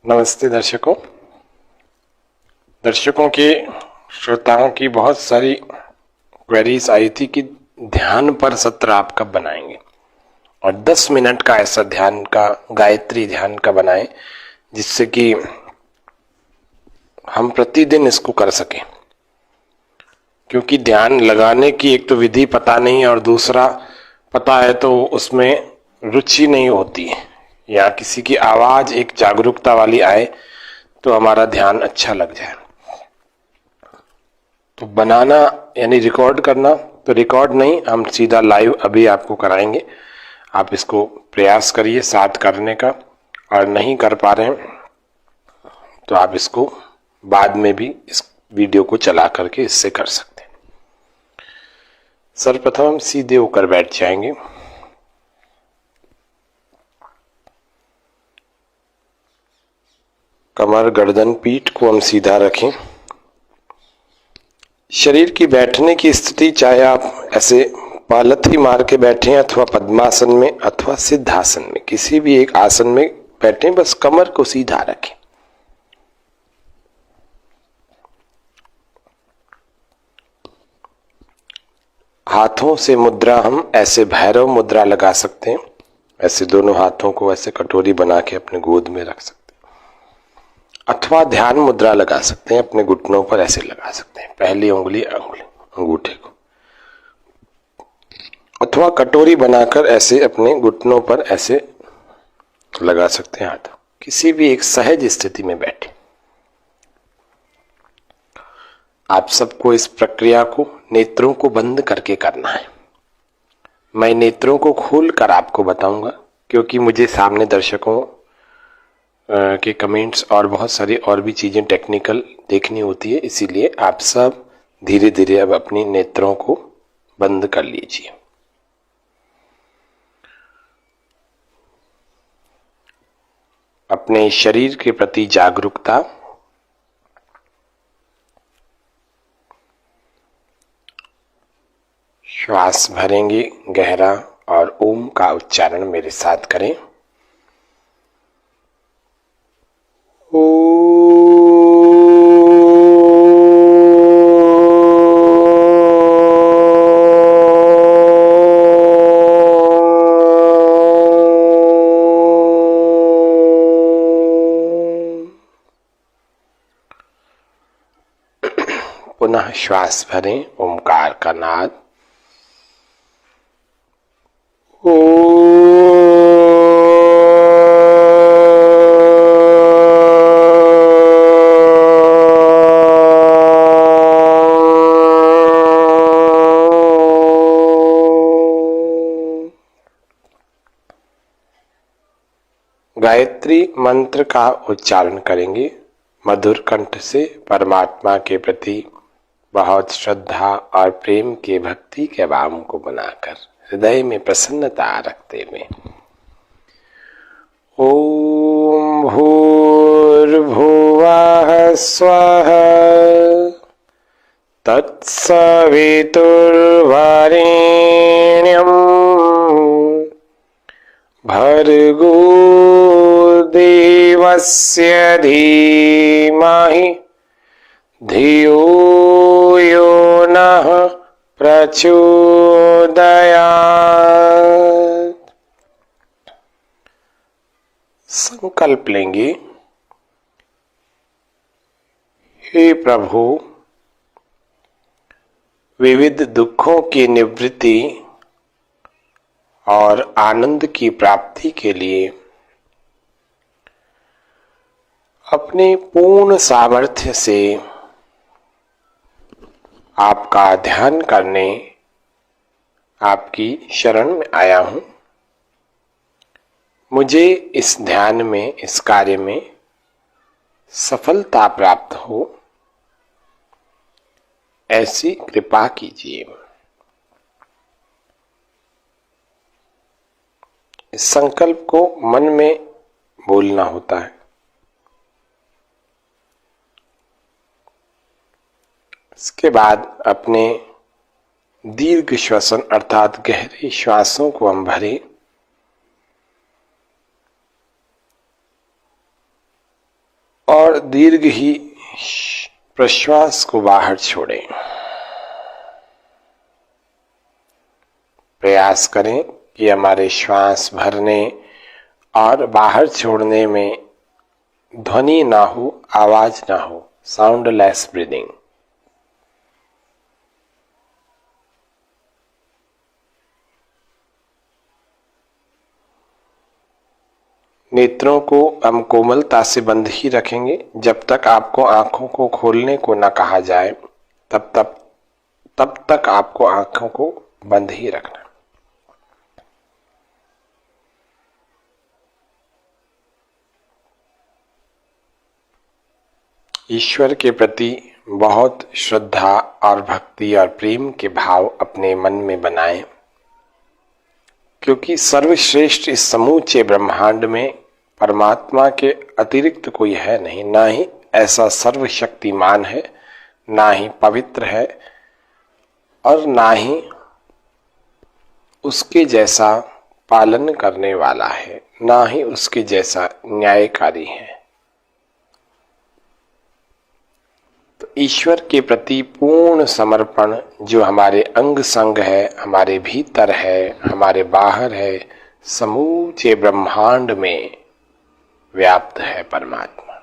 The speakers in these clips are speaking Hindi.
नमस्ते दर्शकों के श्रोताओं की बहुत सारी क्वेरीज आई थी कि ध्यान पर सत्र आप कब बनाएंगे और 10 मिनट का ऐसा ध्यान का गायत्री ध्यान का बनाएं जिससे कि हम प्रतिदिन इसको कर सकें। क्योंकि ध्यान लगाने की एक तो विधि पता नहीं और दूसरा पता है तो उसमें रुचि नहीं होती है या किसी की आवाज एक जागरूकता वाली आए तो हमारा ध्यान अच्छा लग जाए। तो बनाना यानी रिकॉर्ड करना, तो रिकॉर्ड नहीं, हम सीधा लाइव अभी आपको कराएंगे। आप इसको प्रयास करिए साथ करने का, और नहीं कर पा रहे हैं तो आप इसको बाद में भी इस वीडियो को चला करके इससे कर सकते हैं। सर्वप्रथम हम सीधे होकर बैठ जाएंगे। कमर, गर्दन, पीठ को हम सीधा रखें। शरीर की बैठने की स्थिति चाहे आप ऐसे पालथी मार के बैठे अथवा पद्मासन में अथवा सिद्धासन में, किसी भी एक आसन में बैठे, बस कमर को सीधा रखें। हाथों से मुद्रा हम ऐसे भैरव मुद्रा लगा सकते हैं, ऐसे दोनों हाथों को ऐसे कटोरी बना के अपने गोद में रख सकते हैं, अथवा ध्यान मुद्रा लगा सकते हैं, अपने घुटनों पर ऐसे लगा सकते हैं, पहली उंगली अंगूठे को, अथवा कटोरी बनाकर ऐसे अपने घुटनों पर ऐसे लगा सकते हैं हाथ। किसी भी एक सहज स्थिति में बैठे। आप सबको इस प्रक्रिया को नेत्रों को बंद करके करना है। मैं नेत्रों को खोलकर आपको बताऊंगा क्योंकि मुझे सामने दर्शकों के कमेंट्स और बहुत सारी और भी चीजें टेक्निकल देखनी होती है, इसीलिए आप सब धीरे धीरे अब अपनी नेत्रों को बंद कर लीजिए। अपने शरीर के प्रति जागरूकता, श्वास भरेंगे गहरा और ओम का उच्चारण मेरे साथ करें। पुनः श्वास भरें ओमकार का नाद। गायत्री मंत्र का उच्चारण करेंगे मधुर कंठ से, परमात्मा के प्रति बहुत श्रद्धा और प्रेम के भक्ति के भाव को बनाकर, हृदय में प्रसन्नता रखते हुए। ओम भूर्भुवः स्वः तत्सवितुर्वरेण्यं भर्गो देवस्य धीमहि धियो यो नः प्रचोदयात्। संकल्प लेंगे, हे प्रभु, विविध दुखों की निवृत्ति और आनंद की प्राप्ति के लिए अपने पूर्ण सामर्थ्य से आपका ध्यान करने आपकी शरण में आया हूं। मुझे इस ध्यान में, इस कार्य में सफलता प्राप्त हो, ऐसी कृपा कीजिए। इस संकल्प को मन में बोलना होता है। इसके बाद अपने दीर्घ श्वसन अर्थात गहरे श्वासों को हम भरें। और दीर्घ ही प्रश्वास को बाहर छोड़ें। प्रयास करें कि हमारे श्वास भरने और बाहर छोड़ने में ध्वनि ना हो, आवाज ना हो, साउंडलेस ब्रीदिंग। नेत्रों को हम कोमलता से बंद ही रखेंगे। जब तक आपको आंखों को खोलने को न कहा जाए तब तक आपको आंखों को बंद ही रखना। ईश्वर के प्रति बहुत श्रद्धा और भक्ति और प्रेम के भाव अपने मन में बनाएं, क्योंकि सर्वश्रेष्ठ इस समूचे ब्रह्मांड में परमात्मा के अतिरिक्त कोई है नहीं। ना ही ऐसा सर्वशक्तिमान है, ना ही पवित्र है, और ना ही उसके जैसा पालन करने वाला है, ना ही उसके जैसा न्यायकारी है। तो ईश्वर के प्रति पूर्ण समर्पण जो हमारे अंग संग है, हमारे भीतर है, हमारे बाहर है, समूचे ब्रह्मांड में व्याप्त है परमात्मा।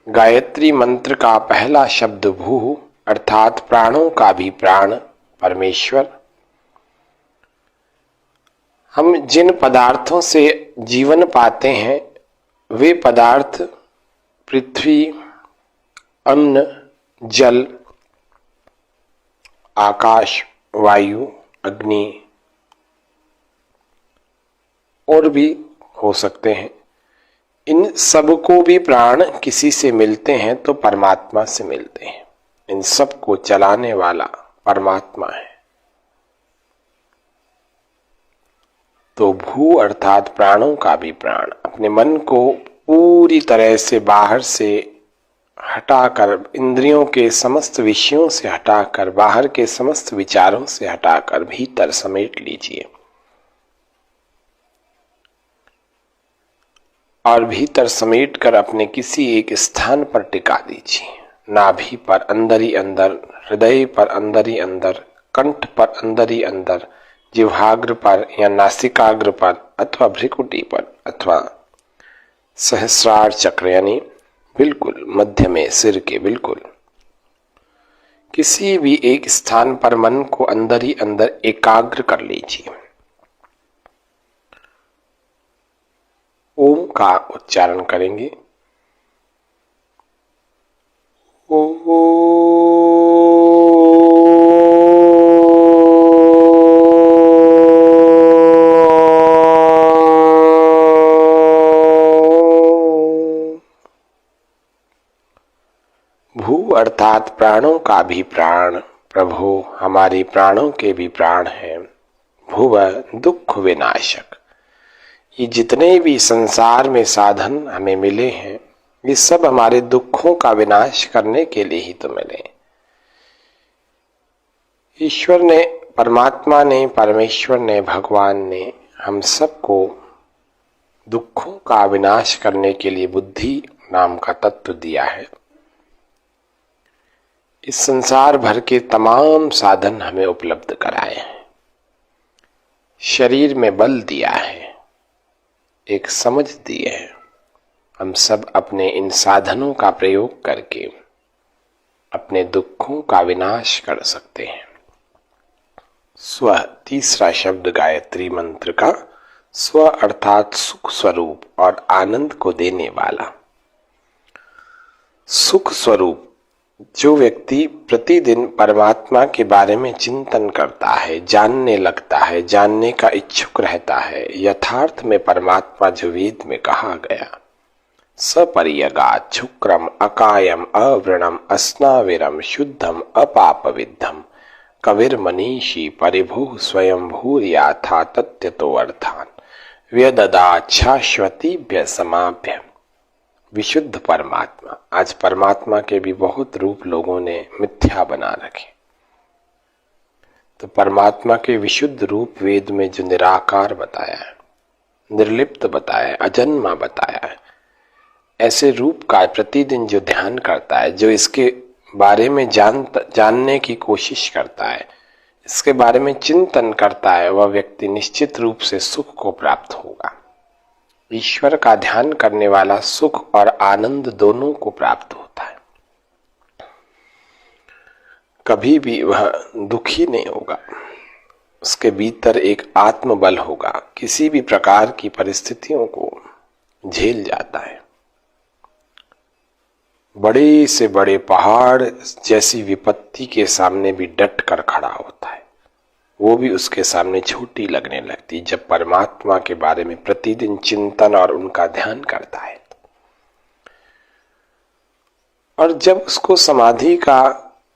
गायत्री मंत्र का पहला शब्द भू अर्थात प्राणों का भी प्राण परमेश्वर। हम जिन पदार्थों से जीवन पाते हैं वे पदार्थ पृथ्वी, अन्न, जल, आकाश, वायु, अग्नि और भी हो सकते हैं। इन सबको भी प्राण किसी से मिलते हैं तो परमात्मा से मिलते हैं। इन सब को चलाने वाला परमात्मा है। तो भू अर्थात प्राणों का भी प्राण। अपने मन को पूरी तरह से बाहर से हटाकर, इंद्रियों के समस्त विषयों से हटाकर, बाहर के समस्त विचारों से हटाकर भीतर समेट लीजिए और भीतर समेट कर अपने किसी एक स्थान पर टिका दीजिए। नाभि पर अंदर ही अंदर, हृदय पर अंदर ही अंदर, कंठ पर अंदर ही अंदर, जिह्वाग्र पर या नासिकाग्र पर अथवा भ्रिकुटी पर अथवा सहस्रार चक्र यानी बिल्कुल मध्य में सिर के बिल्कुल किसी भी एक स्थान पर मन को अंदर ही अंदर एकाग्र कर लीजिए। ओम का उच्चारण करेंगे। भू अर्थात प्राणों का भी प्राण। प्रभु हमारे प्राणों के भी प्राण हैं। भुव दुख विनाशक। ये जितने भी संसार में साधन हमें मिले हैं ये सब हमारे दुखों का विनाश करने के लिए ही तो मिले। ईश्वर ने, परमात्मा ने, परमेश्वर ने, भगवान ने हम सबको दुखों का विनाश करने के लिए बुद्धि नाम का तत्व दिया है। इस संसार भर के तमाम साधन हमें उपलब्ध कराए हैं। शरीर में बल दिया है, एक समझ दी है। हम सब अपने इन साधनों का प्रयोग करके अपने दुखों का विनाश कर सकते हैं। स्व तीसरा शब्द गायत्री मंत्र का। स्व अर्थात सुख स्वरूप और आनंद को देने वाला। सुख स्वरूप जो व्यक्ति प्रतिदिन परमात्मा के बारे में चिंतन करता है, जानने लगता है, जानने का इच्छुक रहता है, यथार्थ में परमात्मा जो वेद में कहा गया, सपर्यगात् शुक्रम अकायम अवृणम अस्नाविरम शुद्धम अपापविद्धम कविर्मनीषी परिभू स्वयं भूर्याथा तत्यतो अर्थान व्यददात् शाश्वतीभ्य समाभ्य। विशुद्ध परमात्मा। आज परमात्मा के भी बहुत रूप लोगों ने मिथ्या बना रखे। तो परमात्मा के विशुद्ध रूप वेद में जो निराकार बताया है, निर्लिप्त बताया है, अजन्मा बताया है, ऐसे रूप का प्रतिदिन जो ध्यान करता है, जो इसके बारे में जानने की कोशिश करता है, इसके बारे में चिंतन करता है, वह व्यक्ति निश्चित रूप से सुख को प्राप्त होगा। ईश्वर का ध्यान करने वाला सुख और आनंद दोनों को प्राप्त होता है। कभी भी वह दुखी नहीं होगा। उसके भीतर एक आत्मबल होगा, किसी भी प्रकार की परिस्थितियों को झेल जाता है। बड़े से बड़े पहाड़ जैसी विपत्ति के सामने भी डट कर खड़ा होता है, वो भी उसके सामने छोटी लगने लगती जब परमात्मा के बारे में प्रतिदिन चिंतन और उनका ध्यान करता है। और जब उसको समाधि का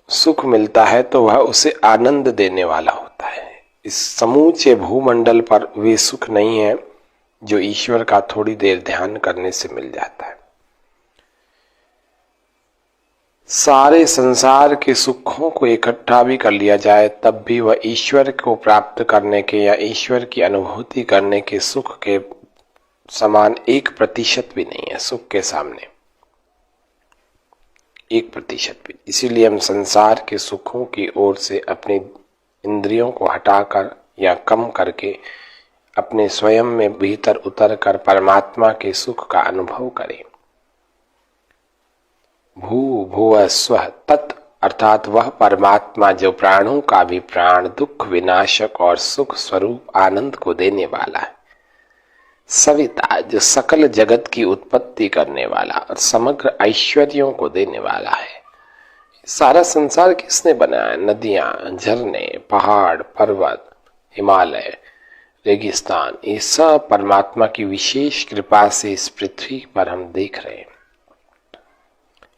सुख मिलता है तो वह उसे आनंद देने वाला होता है। इस समूचे भूमंडल पर वे सुख नहीं है जो ईश्वर का थोड़ी देर ध्यान करने से मिल जाता है। सारे संसार के सुखों को इकट्ठा भी कर लिया जाए तब भी वह ईश्वर को प्राप्त करने के या ईश्वर की अनुभूति करने के सुख के समान 1% भी नहीं है। सुख के सामने 1% भी। इसीलिए हम संसार के सुखों की ओर से अपनी इंद्रियों को हटाकर या कम करके अपने स्वयं में भीतर उतर कर परमात्मा के सुख का अनुभव करें। भू भुव स्वः तत् अर्थात वह परमात्मा जो प्राणों का भी प्राण, दुख विनाशक और सुख स्वरूप आनंद को देने वाला है। सविता जो सकल जगत की उत्पत्ति करने वाला और समग्र ऐश्वर्यों को देने वाला है। सारा संसार किसने बनाया? नदियां, झरने, पहाड़, पर्वत, हिमालय, रेगिस्तान, ये सब परमात्मा की विशेष कृपा से इस पृथ्वी पर हम देख रहे हैं।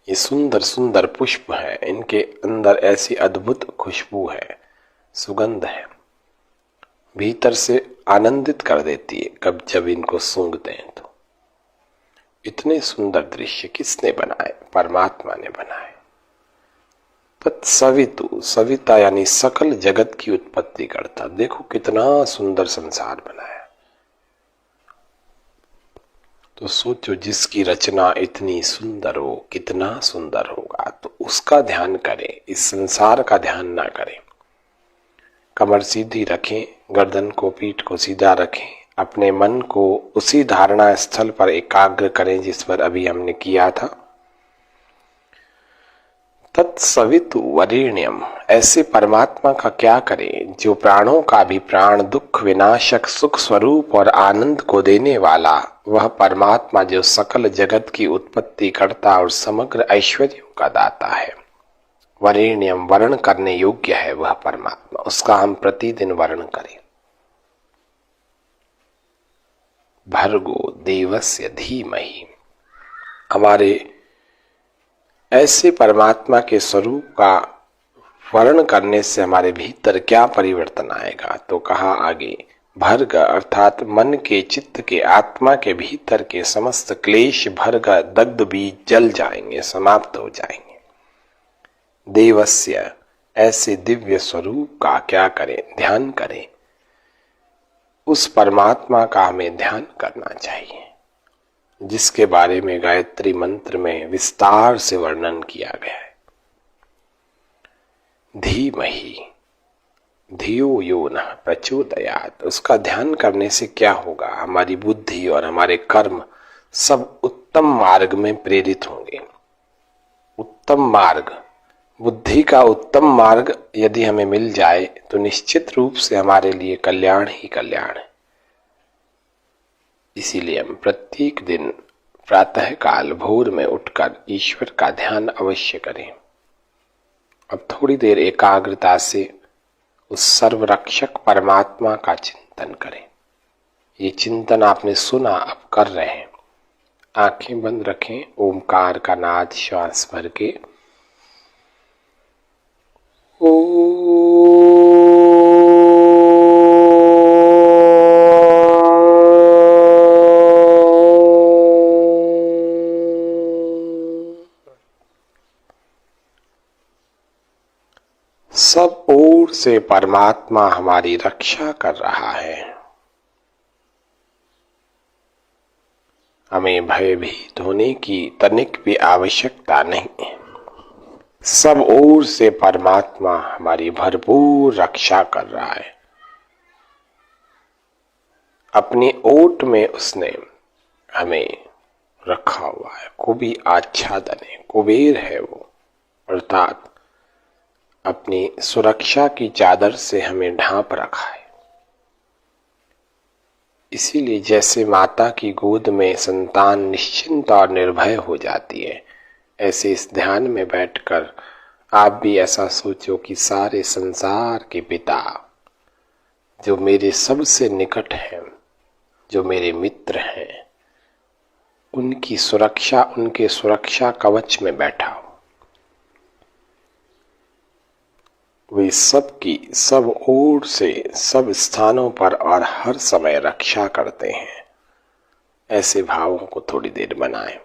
ये सुंदर सुंदर पुष्प है, इनके अंदर ऐसी अद्भुत खुशबू है, सुगंध है, भीतर से आनंदित कर देती है कब जब इनको सूंघते हैं तो। इतने सुंदर दृश्य किसने बनाए? परमात्मा ने बनाए। तत्सवितु, सविता यानी सकल जगत की उत्पत्ति करता। देखो कितना सुंदर संसार बनाया। तो सोचो जिसकी रचना इतनी सुंदर हो, कितना सुंदर होगा। तो उसका ध्यान करें, इस संसार का ध्यान ना करें। कमर सीधी रखें, गर्दन को, पीठ को सीधा रखें, अपने मन को उसी धारणा स्थल पर एकाग्र करें जिस पर अभी हमने किया था। तत्सवितु वरेण्यम, ऐसे परमात्मा का क्या करें जो प्राणों का भी प्राण, दुख विनाशक, सुख स्वरूप और आनंद को देने वाला, वह परमात्मा जो सकल जगत की उत्पत्ति करता और समग्र ऐश्वर्यों का दाता है। वरेण्यम, वर्ण करने योग्य है वह परमात्मा, उसका हम प्रतिदिन वर्ण करें। भर्गो देवस्य धीमहि, हमारे ऐसे परमात्मा के स्वरूप का वर्ण करने से हमारे भीतर क्या परिवर्तन आएगा? तो कहा आगे, भर्ग अर्थात मन के, चित्त के, आत्मा के भीतर के समस्त क्लेश भर्ग, दग्ध बीज जल जाएंगे, समाप्त हो जाएंगे। देवस्य, ऐसे दिव्य स्वरूप का क्या करें? ध्यान करें। उस परमात्मा का हमें ध्यान करना चाहिए जिसके बारे में गायत्री मंत्र में विस्तार से वर्णन किया गया है। धीमहि धियो यो नः प्रचोदयात्, उसका ध्यान करने से क्या होगा? हमारी बुद्धि और हमारे कर्म सब उत्तम मार्ग में प्रेरित होंगे। उत्तम मार्ग, बुद्धि का उत्तम मार्ग यदि हमें मिल जाए तो निश्चित रूप से हमारे लिए कल्याण ही कल्याण है। इसीलिए हम प्रत्येक दिन प्रातः काल भोर में उठकर ईश्वर का ध्यान अवश्य करें। अब थोड़ी देर एकाग्रता से उस सर्वरक्षक परमात्मा का चिंतन करें। ये चिंतन आपने सुना, अब कर रहे हैं। आंखें बंद रखें, ओमकार का नाद श्वास भर के सब ओर से परमात्मा हमारी रक्षा कर रहा है। हमें भयभीत होने की तनिक भी आवश्यकता नहीं है। सब ओर से परमात्मा हमारी भरपूर रक्षा कर रहा है। अपनी ओट में उसने हमें रखा हुआ है। कुबी आच्छादन है, कुबेर है वो, अर्थात अपनी सुरक्षा की चादर से हमें ढांप रखा है। इसीलिए जैसे माता की गोद में संतान निश्चिंत और निर्भय हो जाती है, ऐसे इस ध्यान में बैठकर आप भी ऐसा सोचो कि सारे संसार के पिता जो मेरे सबसे निकट हैं, जो मेरे मित्र हैं, उनकी सुरक्षा, उनके सुरक्षा कवच में बैठा हो। वे सबकी सब ओर से सब स्थानों पर और हर समय रक्षा करते हैं। ऐसे भावों को थोड़ी देर बनाएं।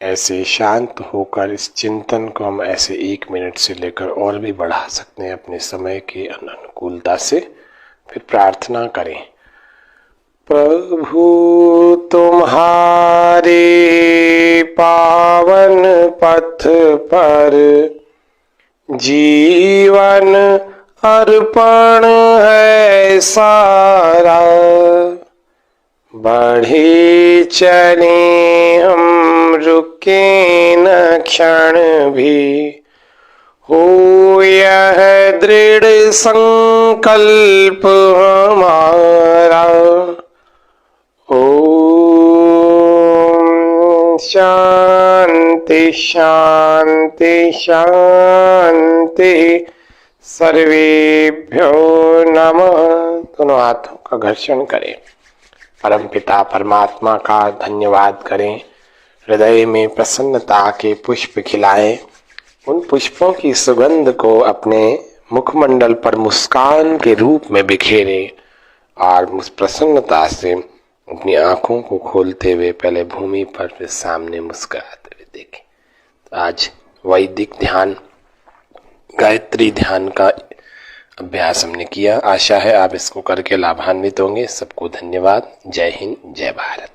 ऐसे शांत होकर इस चिंतन को हम ऐसे 1 मिनट से लेकर और भी बढ़ा सकते हैं अपने समय के अनुकूलता से। फिर प्रार्थना करें। प्रभु तुम्हारे पावन पथ पर जीवन अर्पण है सारा, बढ़े चले हम रुके न क्षण भी, हो यह दृढ़ संकल्प हमारा। ओम शांति शांति शांति। सर्वेभ्यो नमः। दोनों हाथों का घर्षण करें। परमपिता परमात्मा का धन्यवाद करें। हृदय में प्रसन्नता के पुष्प खिलाएं। उन पुष्पों की सुगंध को अपने मुखमंडल पर मुस्कान के रूप में बिखेरें और उस प्रसन्नता से अपनी आंखों को खोलते हुए पहले भूमि पर फिर सामने मुस्कुराते हुए देखें। तो आज वैदिक ध्यान, गायत्री ध्यान का अभ्यास हमने किया। आशा है आप इसको करके लाभान्वित होंगे। सबको धन्यवाद। जय हिंद, जय भारत।